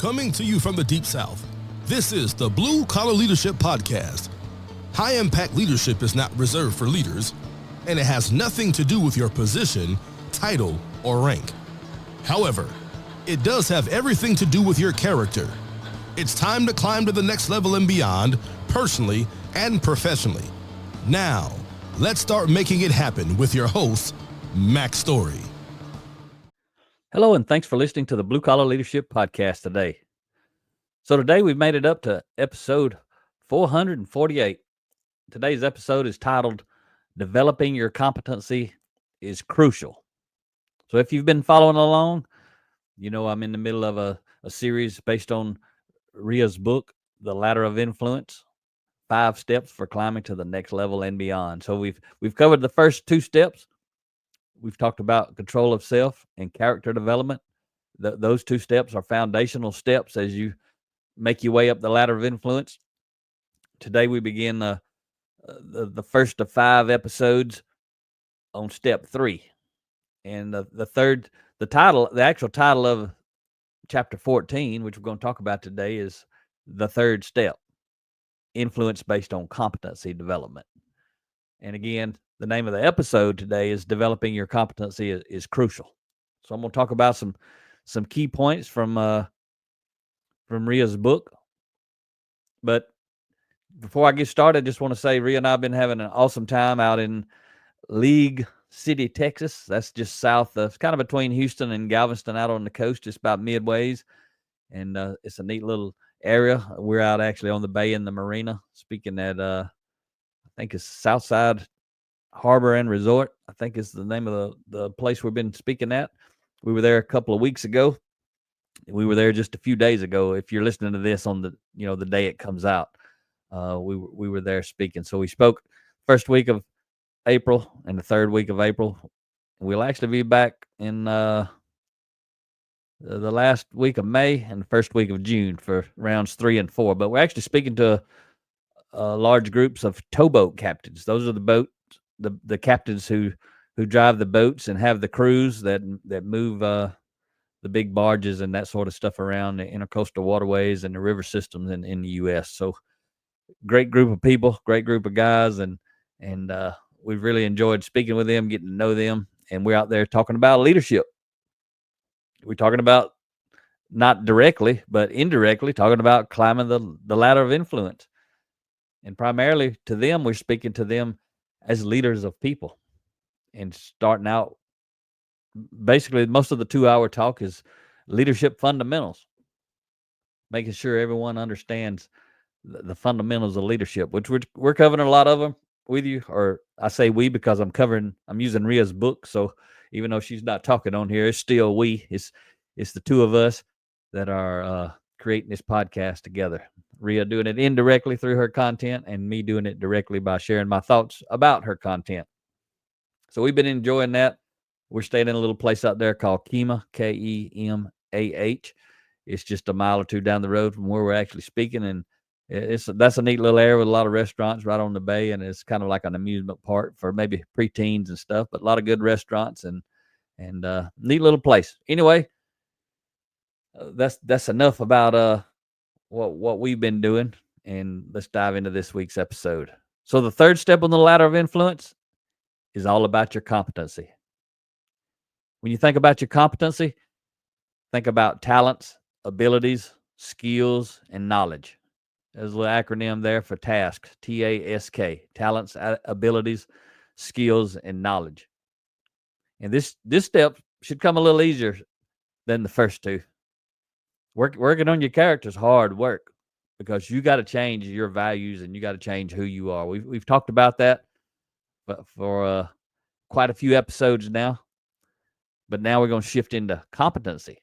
Coming to you from the Deep South, this is the Blue Collar Leadership Podcast. High-impact leadership is not reserved for leaders, and it has nothing to do with your position, title, or rank. However, it does have everything to do with your character. It's time to climb to the next level and beyond, personally and professionally. Now, let's start making it happen with your host, Max Story. Hello, and thanks for listening to the Blue Collar Leadership Podcast today. So today we've made it up to episode 448. Today's episode is titled, Developing Your Competency is Crucial. So if you've been following along, you know I'm in the middle of a series based on Rhea's book, The Ladder of Influence, 5 steps for climbing to the next level and beyond. So we've covered the first 2 steps. We've talked about control of self and character development. Those 2 steps are foundational steps as you make your way up the ladder of influence. Today we begin the first of 5 episodes on step 3, and the actual title of chapter 14, which we're going to talk about today, is the 3rd step: influence based on competency development. And again, the name of the episode today is Developing Your Competency is Crucial. So I'm going to talk about some key points from Rhea's book. But before I get started, I just want to say Rhea and I have been having an awesome time out in League City, Texas. That's just south of, kind of between Houston and Galveston, out on the coast, just about midways. And it's a neat little area. We're out actually on the bay in the marina, speaking at, I think it's Southside Harbor and Resort, I think is the name of the place we've been speaking at. We were there a couple of weeks ago. We were there just a few days ago. If you're listening to this on the day it comes out, we were there speaking. So we spoke first week of April and the 3rd week of April. We'll actually be back in the last week of May and the first week of June for rounds 3 and 4. But we're actually speaking to large groups of towboat captains. Those are the captains who drive the boats and have the crews that move the big barges and that sort of stuff around the intercoastal waterways and the river systems in the U.S. So great group of people, great group of guys, and we've really enjoyed speaking with them, getting to know them, and we're out there talking about leadership. We're talking about, not directly, but indirectly, talking about climbing the ladder of influence. And primarily to them, we're speaking to them as leaders of people, and starting out, basically most of the 2-hour talk is leadership fundamentals, making sure everyone understands the fundamentals of leadership, which we're covering a lot of them with you. Or I say we because I'm using Rhea's book. So even though she's not talking on here, it's still we. It's the 2 of us that are creating this podcast together. Rhea doing it indirectly through her content, and me doing it directly by sharing my thoughts about her content. So we've been enjoying that. We're staying in a little place out there called Kemah, K-E-M-A-H. It's just a mile or 2 down the road from where we're actually speaking, and that's a neat little area with a lot of restaurants right on the bay, and it's kind of like an amusement park for maybe preteens and stuff, but a lot of good restaurants and neat little place. Anyway, that's enough about what we've been doing, and let's dive into this week's episode. So the 3rd step on the ladder of influence is all about your competency. When you think about your competency, think about talents, abilities, skills, and knowledge. There's a little acronym there for TASK, T-A-S-K, talents, abilities, skills, and knowledge. And this step should come a little easier than the first 2. Working on your character is hard work, because you got to change your values and you got to change who you are. We've talked about that for quite a few episodes now, but now we're going to shift into competency.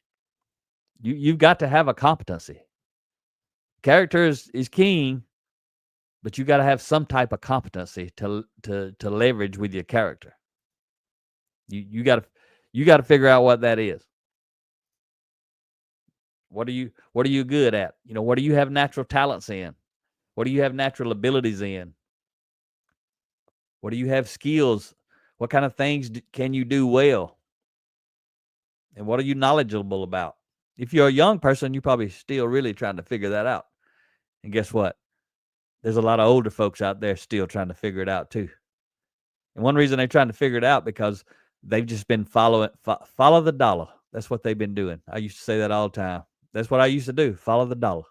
You've got to have a competency. Character is king, but you got to have some type of competency to leverage with your character. You got to figure out what that is. What are you good at? What do you have natural talents in? What do you have natural abilities in? What do you have skills? What kind of things can you do well? And what are you knowledgeable about? If you're a young person, you're probably still really trying to figure that out. And guess what? There's a lot of older folks out there still trying to figure it out too. And one reason they're trying to figure it out because they've just been follow the dollar. That's what they've been doing. I used to say that all the time. That's what I used to do. Follow the dollar.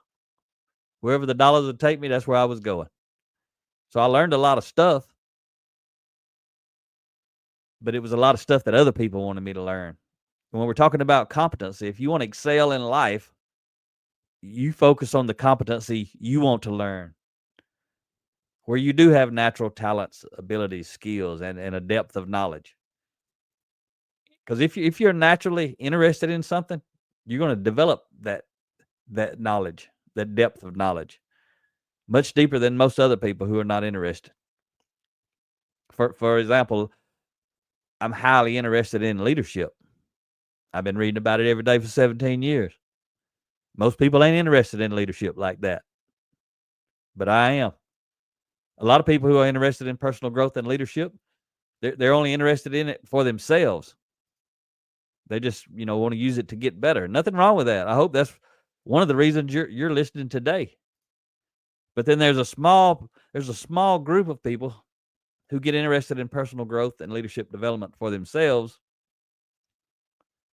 Wherever the dollars would take me, that's where I was going. So I learned a lot of stuff, but it was a lot of stuff that other people wanted me to learn. And when we're talking about competency, if you want to excel in life, you focus on the competency you want to learn, where you do have natural talents, abilities, skills, and a depth of knowledge. Because if you're naturally interested in something, you're going to develop that knowledge, that depth of knowledge, much deeper than most other people who are not interested. For example, I'm highly interested in leadership. I've been reading about it every day for 17 years. Most people ain't interested in leadership like that, but I am. A lot of people who are interested in personal growth and leadership, they're only interested in it for themselves. They just, want to use it to get better. Nothing wrong with that. I hope that's one of the reasons you're listening today. But then there's a small group of people who get interested in personal growth and leadership development for themselves,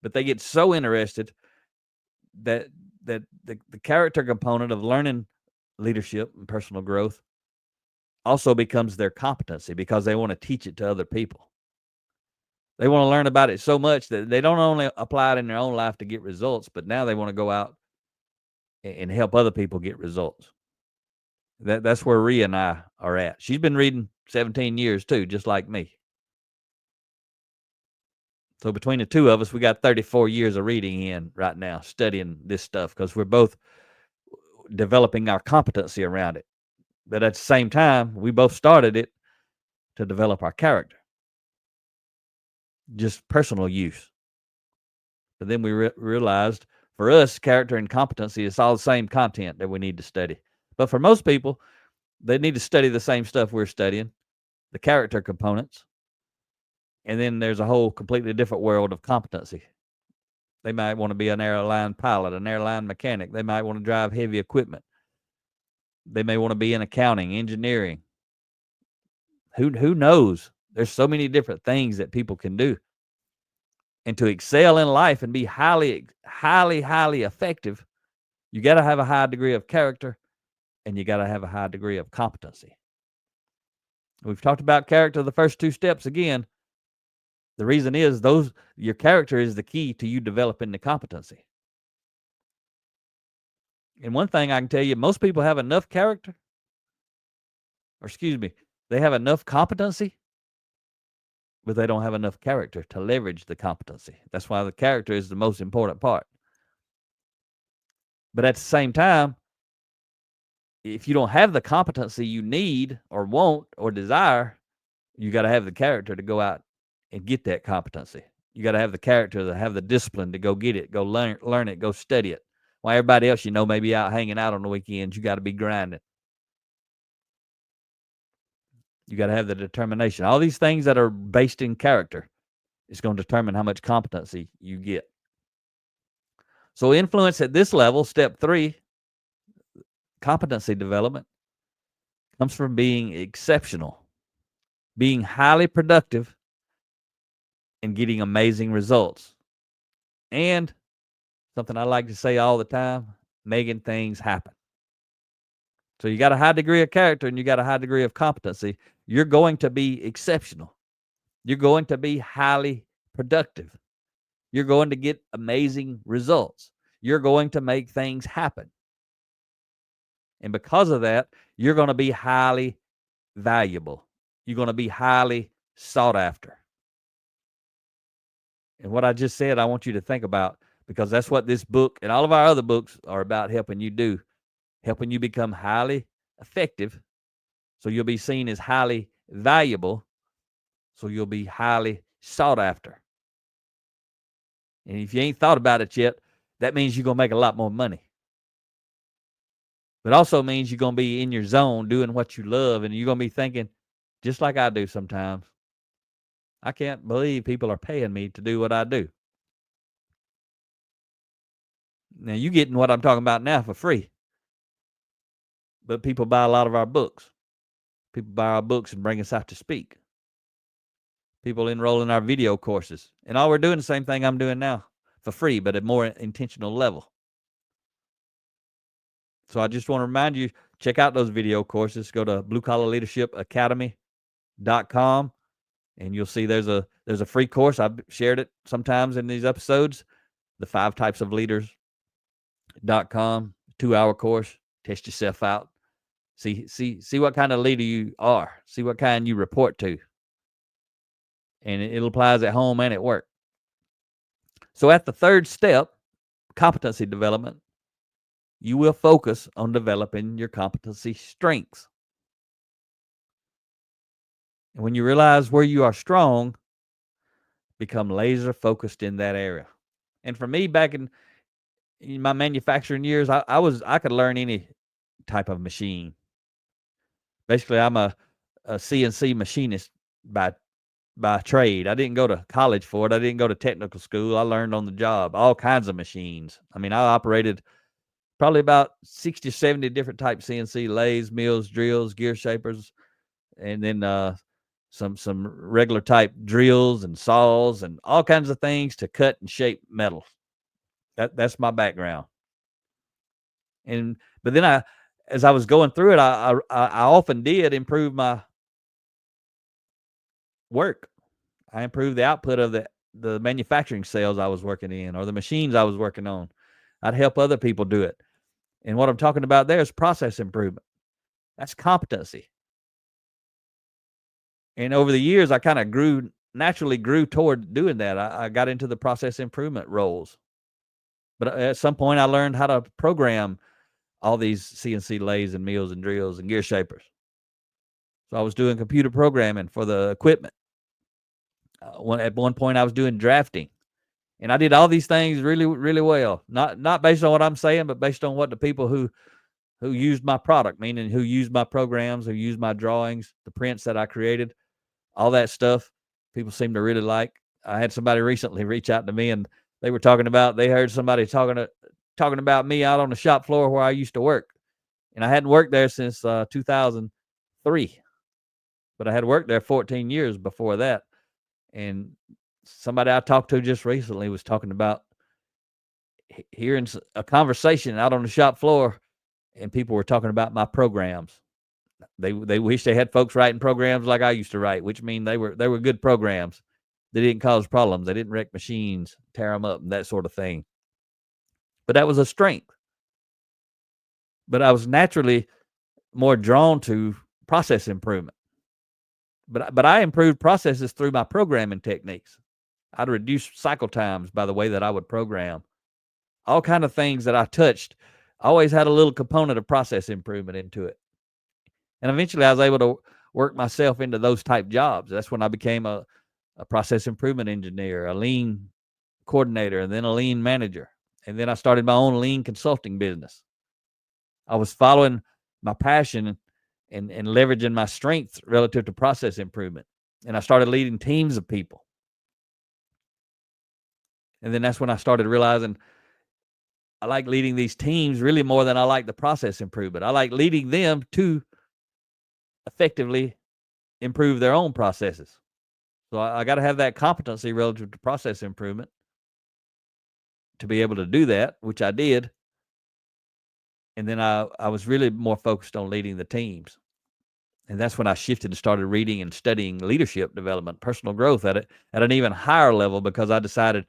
but they get so interested that the character component of learning leadership and personal growth also becomes their competency because they want to teach it to other people. They want to learn about it so much that they don't only apply it in their own life to get results, but now they want to go out and help other people get results. That's where Rhea and I are at. She's been reading 17 years too, just like me. So between the two of us, we got 34 years of reading in right now, studying this stuff because we're both developing our competency around it. But at the same time, we both started it to develop our character, just personal use. But then we realized for us, character and competency is all the same content that we need to study. But for most people, they need to study the same stuff we're studying, the character components. And then there's a whole completely different world of competency. They might want to be an airline pilot, an airline mechanic. They might want to drive heavy equipment. They may want to be in accounting, engineering. Who knows? There's so many different things that people can do. And to excel in life and be highly, highly, highly effective, you got to have a high degree of character and you got to have a high degree of competency. We've talked about character, the first two steps again. The reason is your character is the key to you developing the competency. And one thing I can tell you, most people have enough character, they have enough competency, but they don't have enough character to leverage the competency. That's why the character is the most important part. But at the same time, if you don't have the competency you need or want or desire, you got to have the character to go out and get that competency. You got to have the character to have the discipline to go get it, go learn it, go study it. While everybody else, may be out hanging out on the weekends, you got to be grinding. You got to have the determination. All these things that are based in character is going to determine how much competency you get. So influence at this level, step 3, competency development, comes from being exceptional, being highly productive, and getting amazing results. And something I like to say all the time, making things happen. So you got a high degree of character and you got a high degree of competency. You're going to be exceptional. You're going to be highly productive. You're going to get amazing results. You're going to make things happen. And because of that, you're going to be highly valuable. You're going to be highly sought after. And what I just said, I want you to think about, because that's what this book and all of our other books are about helping you do, helping you become highly effective. So you'll be seen as highly valuable. So you'll be highly sought after. And if you ain't thought about it yet, that means you're going to make a lot more money. But also means you're going to be in your zone doing what you love, and you're going to be thinking, just like I do sometimes, I can't believe people are paying me to do what I do. Now, you're getting what I'm talking about now for free. But people buy a lot of our books. People buy our books and bring us out to speak. People enroll in our video courses. And all we're doing the same thing I'm doing now for free, but at a more intentional level. So I just want to remind you, check out those video courses. Go to bluecollarleadershipacademy.com, and you'll see there's a free course. I've shared it sometimes in these episodes. The 5 types of leaders.com, 2-hour course. Test yourself out. See what kind of leader you are. See what kind you report to. And it applies at home and at work. So at the third step, competency development, you will focus on developing your competency strengths. And when you realize where you are strong, become laser focused in that area. And for me, back in my manufacturing years, I could learn any type of machine. Basically, I'm a CNC machinist by trade. I didn't go to college for it. I didn't go to technical school. I learned on the job, all kinds of machines. I mean, I operated probably about 60 or 70 different types of CNC lathes, mills, drills, gear shapers, and then some regular type drills and saws and all kinds of things to cut and shape metal. That's my background. But then as I was going through it, I often did improve my work. I improved the output of the manufacturing cells I was working in or the machines I was working on. I'd help other people do it. And what I'm talking about there is process improvement. That's competency. And over the years, I kind of naturally grew toward doing that. I got into the process improvement roles. But at some point, I learned how to program all these CNC lathes and mills and drills and gear shapers. So I was doing computer programming for the equipment. At one point, I was doing drafting. And I did all these things really, really well. Not based on what I'm saying, but based on what the people who used my product, meaning who used my programs, who used my drawings, the prints that I created, all that stuff, people seem to really like. I had somebody recently reach out to me, and they were they heard somebody talking about me out on the shop floor where I used to work. And I hadn't worked there since 2003, but I had worked there 14 years before that. And somebody I talked to just recently was talking about hearing a conversation out on the shop floor, and people were talking about my programs. They wish they had folks writing programs like I used to write, which mean they were good programs. They didn't cause problems. They didn't wreck machines, tear them up, and that sort of thing. But that was a strength. But I was naturally more drawn to process improvement. But I improved processes through my programming techniques. I'd reduce cycle times by the way that I would program. All kind of things that I touched always had a little component of process improvement into it. And eventually I was able to work myself into those type jobs. That's when I became a process improvement engineer, a lean coordinator, and then a lean manager. And then I started my own lean consulting business. I was following my passion and leveraging my strengths relative to process improvement. And I started leading teams of people. And then that's when I started realizing I like leading these teams really more than I like the process improvement. I like leading them to effectively improve their own processes. So I got to have that competency relative to process improvement to be able to do that, which I did. And then I was really more focused on leading the teams. And that's when I shifted and started reading and studying leadership development, personal growth at an even higher level, because I decided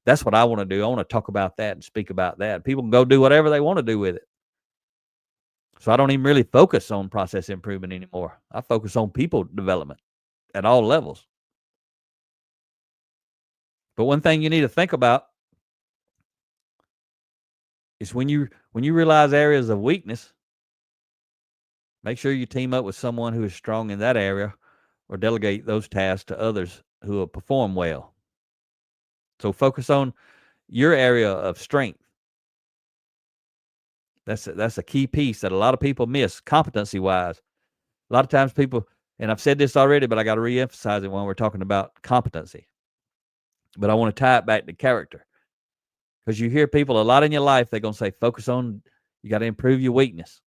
that's what I want to do. I want to talk about that and speak about that. People can go do whatever they want to do with it. So I don't even really focus on process improvement anymore. I focus on people development at all levels. But one thing you need to think about is when you realize areas of weakness, make sure you team up with someone who is strong in that area, or delegate those tasks to others who will perform well. So focus on your area of strength. That's a key piece that a lot of people miss, competency-wise. A lot of times people, and I've said this already, but I got to reemphasize it when we're talking about competency. But I want to tie it back to character. Because you hear people a lot in your life, they're going to say, you got to improve your weakness.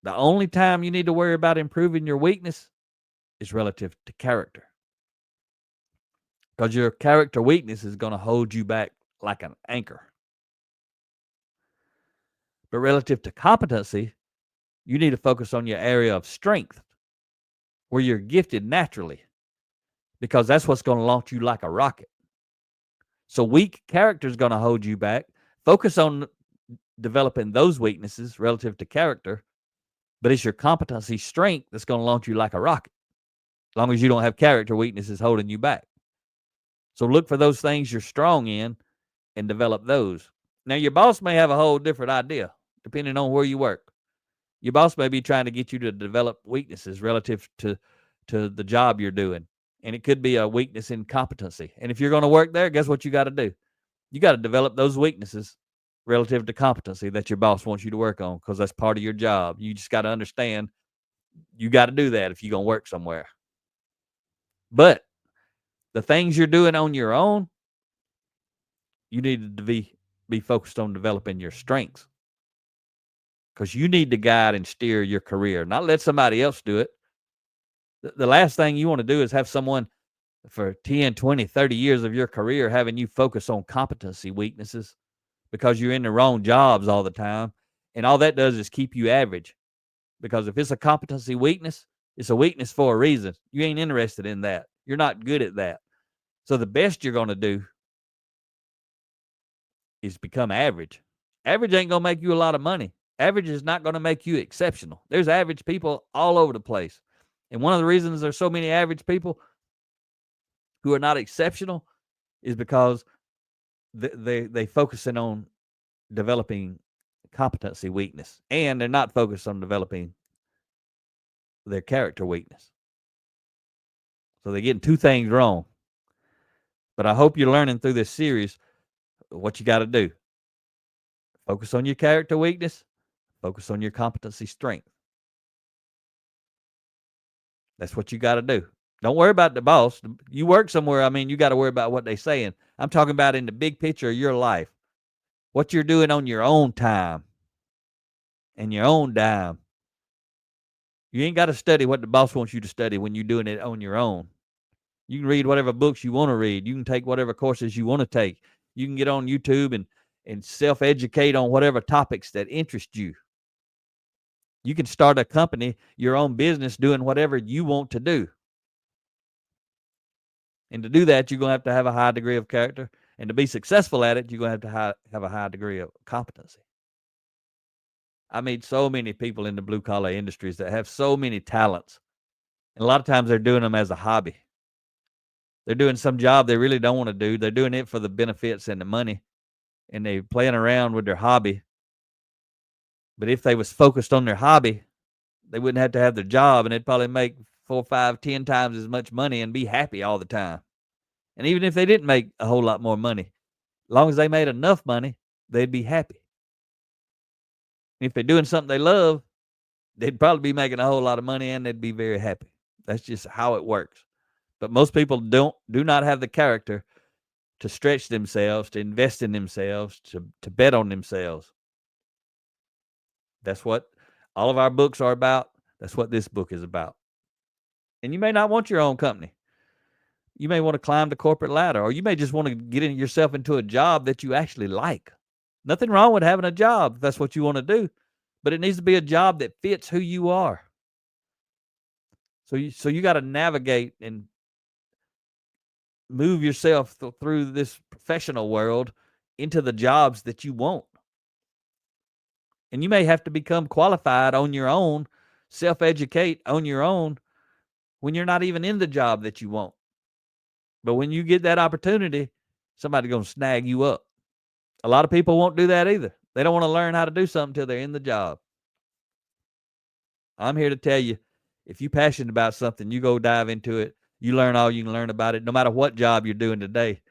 The only time you need to worry about improving your weakness is relative to character. Because your character weakness is going to hold you back like an anchor. But relative to competency, you need to focus on your area of strength, where you're gifted naturally, because that's what's going to launch you like a rocket. So weak character is going to hold you back. Focus on developing those weaknesses relative to character, but it's your competency strength that's going to launch you like a rocket, as long as you don't have character weaknesses holding you back. So look for those things you're strong in and develop those. Now, your boss may have a whole different idea, depending on where you work. Your boss may be trying to get you to develop weaknesses relative to the job you're doing. And it could be a weakness in competency. And if you're going to work there, guess what you got to do? You got to develop those weaknesses relative to competency that your boss wants you to work on, because that's part of your job. You just got to understand you got to do that if you're going to work somewhere. But the things you're doing on your own, you need to be focused on developing your strengths, because you need to guide and steer your career, not let somebody else do it. The last thing you want to do is have someone for 10, 20, 30 years of your career having you focus on competency weaknesses because you're in the wrong jobs all the time. And all that does is keep you average, because if it's a competency weakness, it's a weakness for a reason. You ain't interested in that. You're not good at that. So the best you're going to do is become average. Average ain't going to make you a lot of money. Average is not going to make you exceptional. There's average people all over the place. And one of the reasons there's so many average people who are not exceptional is because they focusing on developing competency weakness, and they're not focused on developing their character weakness. So they're getting two things wrong. But I hope you're learning through this series what you got to do. Focus on your character weakness. Focus on your competency strength. That's what you got to do. Don't worry about the boss. You work somewhere, you got to worry about what they're saying. I'm talking about in the big picture of your life. What you're doing on your own time and your own dime. You ain't got to study what the boss wants you to study when you're doing it on your own. You can read whatever books you want to read. You can take whatever courses you want to take. You can get on YouTube and self-educate on whatever topics that interest you. You can start a company, your own business, doing whatever you want to do. And to do that, you're going to have a high degree of character. And to be successful at it, you're going to have a high degree of competency. I meet so many people in the blue-collar industries that have so many talents. And a lot of times they're doing them as a hobby. They're doing some job they really don't want to do. They're doing it for the benefits and the money. And they're playing around with their hobby. But if they was focused on their hobby, they wouldn't have to have their job, and they'd probably make 4, 5, 10 times as much money and be happy all the time. And even if they didn't make a whole lot more money, as long as they made enough money, they'd be happy. And if they're doing something they love, they'd probably be making a whole lot of money, and they'd be very happy. That's just how it works. But most people do not have the character to stretch themselves, to invest in themselves, to bet on themselves. That's what all of our books are about. That's what this book is about. And you may not want your own company. You may want to climb the corporate ladder, or you may just want to get yourself into a job that you actually like. Nothing wrong with having a job if that's what you want to do, but it needs to be a job that fits who you are. So you got to navigate and move yourself through this professional world into the jobs that you want. And you may have to become qualified on your own, self-educate on your own when you're not even in the job that you want. But when you get that opportunity, somebody's going to snag you up. A lot of people won't do that either. They don't want to learn how to do something until they're in the job. I'm here to tell you, if you're passionate about something, you go dive into it. You learn all you can learn about it, no matter what job you're doing today.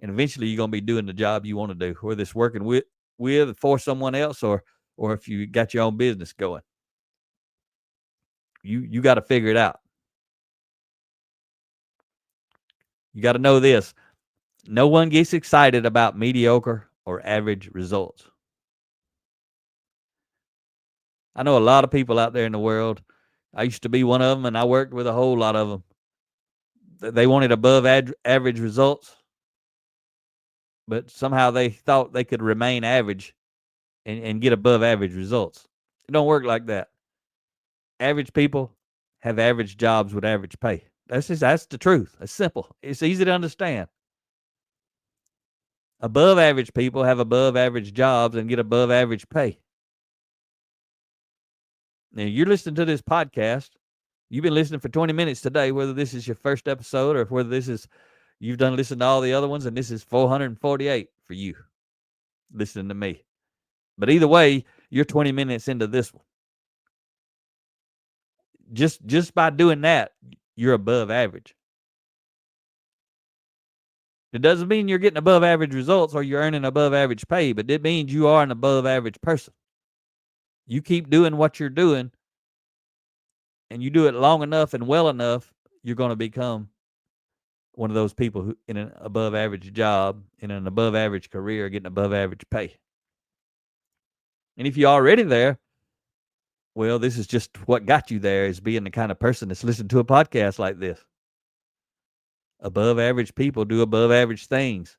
And eventually you're going to be doing the job you want to do, whether it's working with for someone else or if you got your own business going. You got to figure it out. You got to know this. No one gets excited about mediocre or average results. I know a lot of people out there in the world. I used to be one of them, and I worked with a whole lot of them. They wanted above average results, but somehow they thought they could remain average and get above average results. It don't work like that. Average people have average jobs with average pay. That's the truth. It's simple. It's easy to understand. Above average people have above average jobs and get above average pay. Now, you're listening to this podcast. You've been listening for 20 minutes today, whether this is your first episode or whether you've listened to all the other ones, and this is 448 for you listening to me. But either way, you're 20 minutes into this one. Just by doing that, you're above average. It doesn't mean you're getting above average results or you're earning above average pay, but it means you are an above average person. You keep doing what you're doing, and you do it long enough and well enough, you're going to become one of those people who in an above average job, in an above average career, getting above average pay. And if you're already there, well, this is just what got you there, is being the kind of person that's listening to a podcast like this. Above average people do above average things.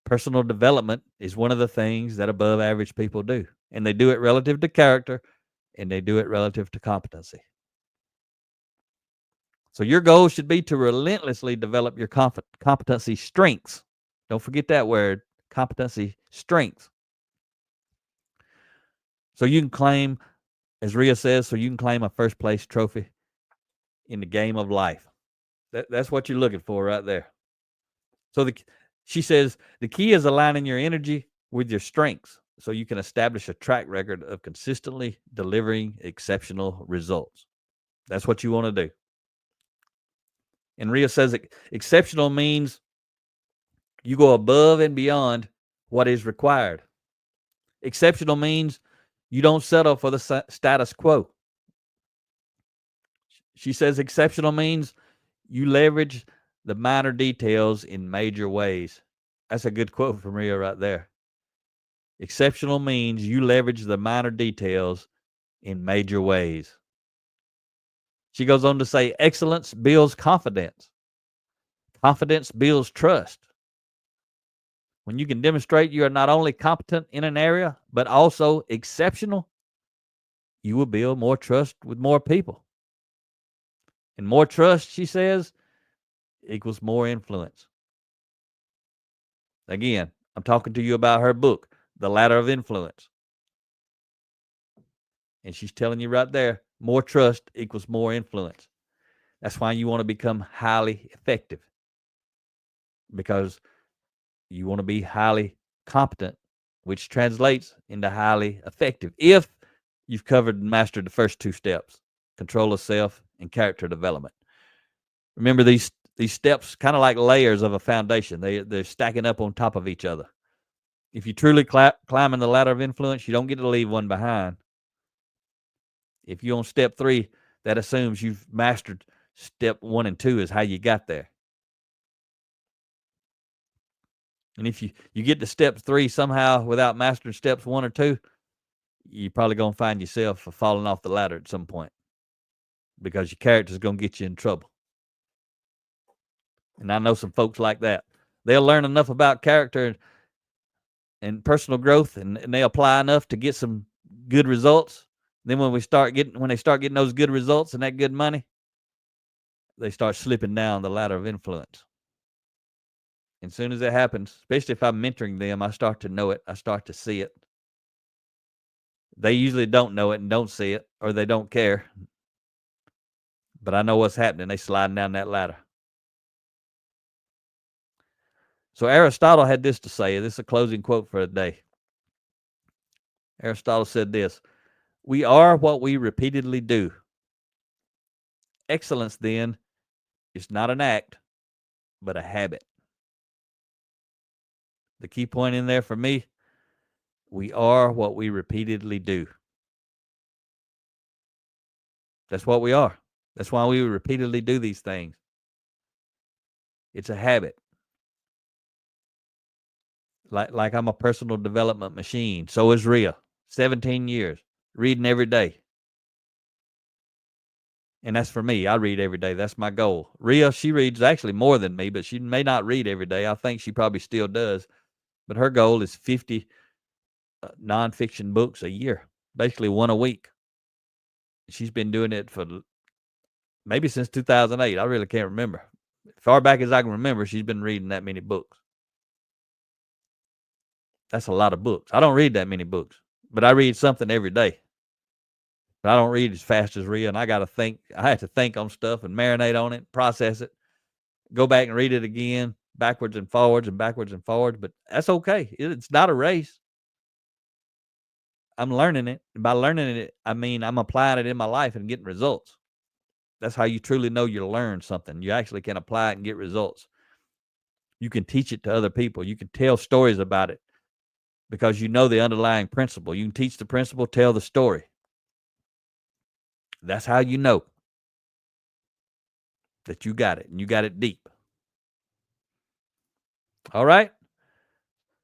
Personal development is one of the things that above average people do. And they do it relative to character, and they do it relative to competency. So your goal should be to relentlessly develop your competency strengths. Don't forget that word, competency strengths. So you can claim, as Rhea says, so you can claim a first place trophy in the game of life. That's what you're looking for right there. So she says the key is aligning your energy with your strengths so you can establish a track record of consistently delivering exceptional results. That's what you want to do. And Rhea says exceptional means you go above and beyond what is required. Exceptional means you don't settle for the status quo. She says exceptional means you leverage the minor details in major ways. That's a good quote from Rhea right there. Exceptional means you leverage the minor details in major ways. She goes on to say excellence builds confidence. Confidence builds trust. When you can demonstrate you are not only competent in an area, but also exceptional, you will build more trust with more people. And more trust, she says, equals more influence. Again, I'm talking to you about her book, The Ladder of Influence. And she's telling you right there, more trust equals more influence. That's why you want to become highly effective, because you want to be highly competent, which translates into highly effective if you've covered and mastered the first two steps, control of self and character development. Remember, these steps kind of like layers of a foundation. They're stacking up on top of each other. If you truly climbing the ladder of influence, you don't get to leave one behind. If you're on step 3, that assumes you've mastered step 1 and 2 is how you got there. And if you get to step 3 somehow without mastering steps 1 or 2, you're probably going to find yourself falling off the ladder at some point, because your character is going to get you in trouble. And I know some folks like that. They'll learn enough about character and personal growth, and they apply enough to get some good results. Then when they start getting those good results and that good money, they start slipping down the ladder of influence. And as soon as that happens, especially if I'm mentoring them, I start to know it. I start to see it. They usually don't know it and don't see it, or they don't care. But I know what's happening. They sliding down that ladder. So Aristotle had this to say. This is a closing quote for the day. Aristotle said this: "We are what we repeatedly do. Excellence, then, is not an act, but a habit." The key point in there for me, we are what we repeatedly do. That's what we are. That's why we repeatedly do these things. It's a habit. like I'm a personal development machine. So is Rhea. 17 years, reading every day. And that's for me. I read every day. That's my goal. Rhea, she reads actually more than me, but she may not read every day. I think she probably still does. But her goal is 50 nonfiction books a year, basically one a week. She's been doing it for maybe since 2008. I really can't remember. Far back as I can remember, she's been reading that many books. That's a lot of books. I don't read that many books, but I read something every day. But I don't read as fast as Rhea, and I got to think. I have to think on stuff and marinate on it, process it, go back and read it again, backwards and forwards and backwards and forwards. But that's okay. It's not a race. I'm learning it. And by learning it, I mean I'm applying it in my life and getting results. That's how you truly know you learn something. You actually can apply it and get results. You can teach it to other people. You can tell stories about it because you know the underlying principle. You can teach the principle, tell the story. That's how you know that you got it, and you got it deep. All right?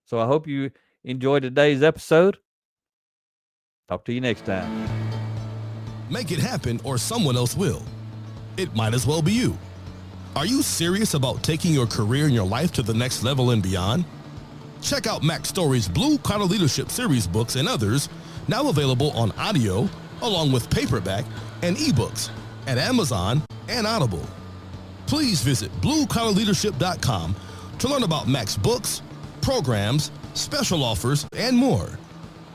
So I hope you enjoyed today's episode. Talk to you next time. Make it happen or someone else will. It might as well be you. Are you serious about taking your career and your life to the next level and beyond? Check out Mac Story's Blue Collar Leadership series books and others, now available on audio, along with paperback and ebooks at Amazon and Audible. Please visit bluecollarleadership.com to learn about Mac's books, programs, special offers, and more.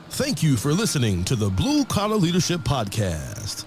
Thank you for listening to the Blue Collar Leadership Podcast.